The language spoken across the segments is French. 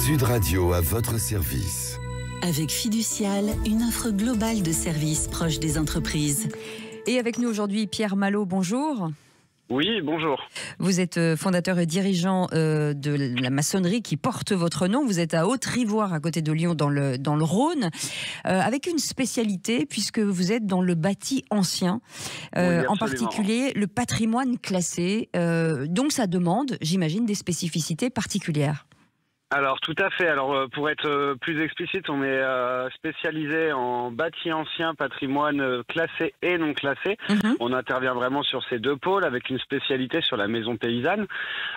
Sud Radio à votre service. Avec Fiducial, une offre globale de services proche des entreprises. Et avec nous aujourd'hui, Pierre Malo, bonjour. Oui, bonjour. Vous êtes fondateur et dirigeant de la maçonnerie qui porte votre nom. Vous êtes à Haute-Rivoire, à côté de Lyon, dans le Rhône, avec une spécialité, puisque vous êtes dans le bâti ancien, Oui, en particulier le patrimoine classé. Donc ça demande, j'imagine, des spécificités particulières. Alors tout à fait. Alors pour être plus explicite, on est spécialisé en bâti ancien, patrimoine classé et non classé. On intervient vraiment sur ces deux pôles avec une spécialité sur la maison paysanne,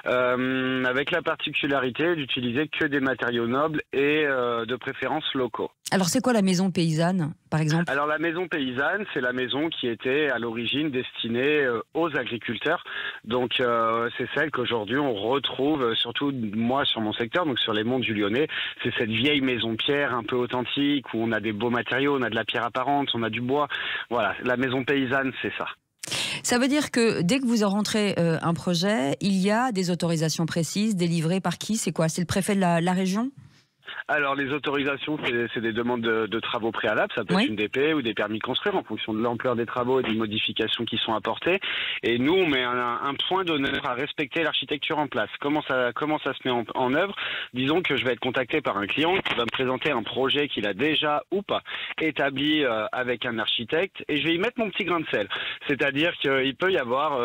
avec la particularité d'utiliser que des matériaux nobles et de préférence locaux. Alors c'est quoi la maison paysanne, par exemple? Alors la maison paysanne, c'est la maison qui était à l'origine destinée aux agriculteurs. Donc c'est celle qu'aujourd'hui on retrouve, surtout moi sur mon secteur, donc sur les monts du Lyonnais. C'est cette vieille maison pierre un peu authentique où on a des beaux matériaux, on a de la pierre apparente, on a du bois. Voilà, la maison paysanne, c'est ça. Ça veut dire que dès que vous rentrez un projet, il y a des autorisations précises délivrées par qui? C'est quoi? C'est le préfet de la région? Alors les autorisations, c'est des demandes de travaux préalables, ça peut être une DP ou des permis de construire en fonction de l'ampleur des travaux et des modifications qui sont apportées. Et nous, on met un point d'honneur à respecter l'architecture en place. Comment ça se met en œuvre? Disons que je vais être contacté par un client qui va me présenter un projet qu'il a déjà ou pas établi avec un architecte et je vais y mettre mon petit grain de sel. C'est-à-dire qu'il peut y avoir,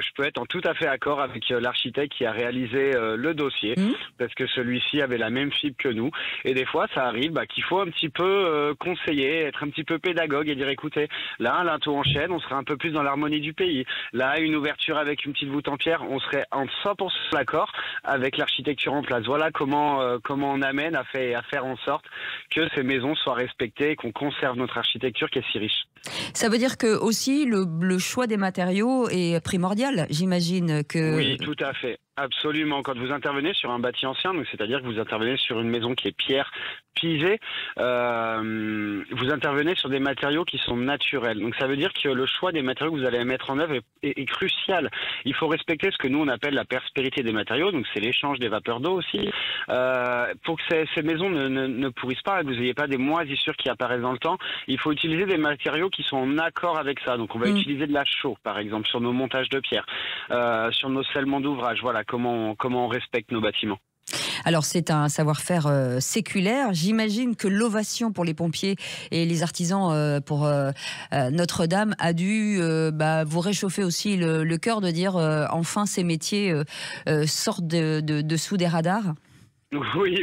je peux être en tout à fait accord avec l'architecte qui a réalisé le dossier parce que celui-ci avait la même fibre que nous. Et des fois, ça arrive qu'il faut un petit peu conseiller, être un petit peu pédagogue et dire écoutez, là, un linteau en chêne, on serait un peu plus dans l'harmonie du pays. Là, une ouverture avec une petite voûte en pierre, on serait en 100% d'accord avec l'architecture en place. Voilà comment on amène à faire en sorte que ces maisons soient respectées et qu'on conserve notre architecture qui est si riche. Ça veut dire que aussi le choix des matériaux est primordial, j'imagine que... Oui, tout à fait. Absolument. Quand vous intervenez sur un bâti ancien, donc c'est-à-dire que vous intervenez sur une maison qui est pierre pisée, vous intervenez sur des matériaux qui sont naturels. Donc ça veut dire que le choix des matériaux que vous allez mettre en œuvre est crucial. Il faut respecter ce que nous on appelle la prospérité des matériaux, donc c'est l'échange des vapeurs d'eau aussi, pour que ces maisons ne pourrissent pas, que vous n'ayez pas des moisissures qui apparaissent dans le temps. Il faut utiliser des matériaux qui sont en accord avec ça. Donc on va utiliser de la chaux, par exemple, sur nos montages de pierre, sur nos scellements d'ouvrage. Voilà comment on respecte nos bâtiments. Alors c'est un savoir-faire séculaire. J'imagine que l'ovation pour les pompiers et les artisans pour Notre-Dame a dû vous réchauffer aussi le cœur de dire enfin ces métiers sortent dessous des radars. Oui.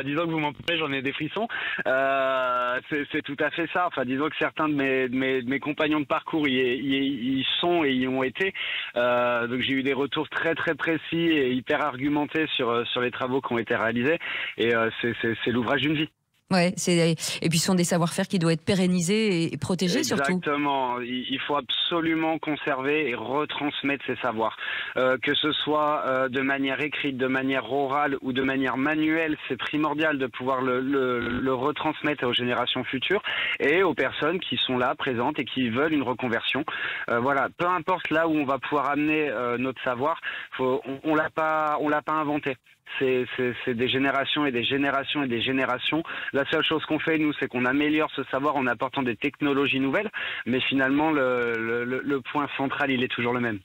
Disons que vous m'en parlez, j'en ai des frissons. C'est tout à fait ça. Enfin, disons que certains de mes compagnons de parcours y sont et y ont été. Donc j'ai eu des retours très très précis et hyper argumentés sur les travaux qui ont été réalisés. Et c'est l'ouvrage d'une vie. Ouais, et puis ce sont des savoir-faire qui doivent être pérennisés et protégés. Surtout. Exactement. Il faut absolument conserver et retransmettre ces savoirs. Que ce soit de manière écrite, de manière orale ou de manière manuelle, c'est primordial de pouvoir le retransmettre aux générations futures et aux personnes qui sont là, présentes et qui veulent une reconversion. Voilà, peu importe là où on va pouvoir amener notre savoir, on l'a pas inventé. C'est des générations et des générations et des générations. La seule chose qu'on fait, nous, c'est qu'on améliore ce savoir en apportant des technologies nouvelles. Mais finalement, le point central, il est toujours le même.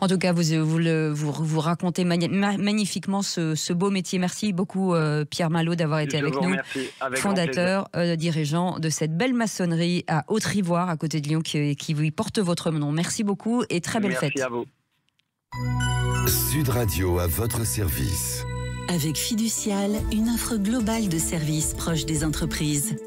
En tout cas, vous racontez magnifiquement ce beau métier. Merci beaucoup, Pierre Malo, d'avoir été avec nous. Fondateur, dirigeant de cette belle maçonnerie à Haute-Rivoire, à côté de Lyon, qui vous porte votre nom. Merci beaucoup et très belle fête. Merci à vous. Sud Radio à votre service. Avec Fiducial, une offre globale de services proche des entreprises.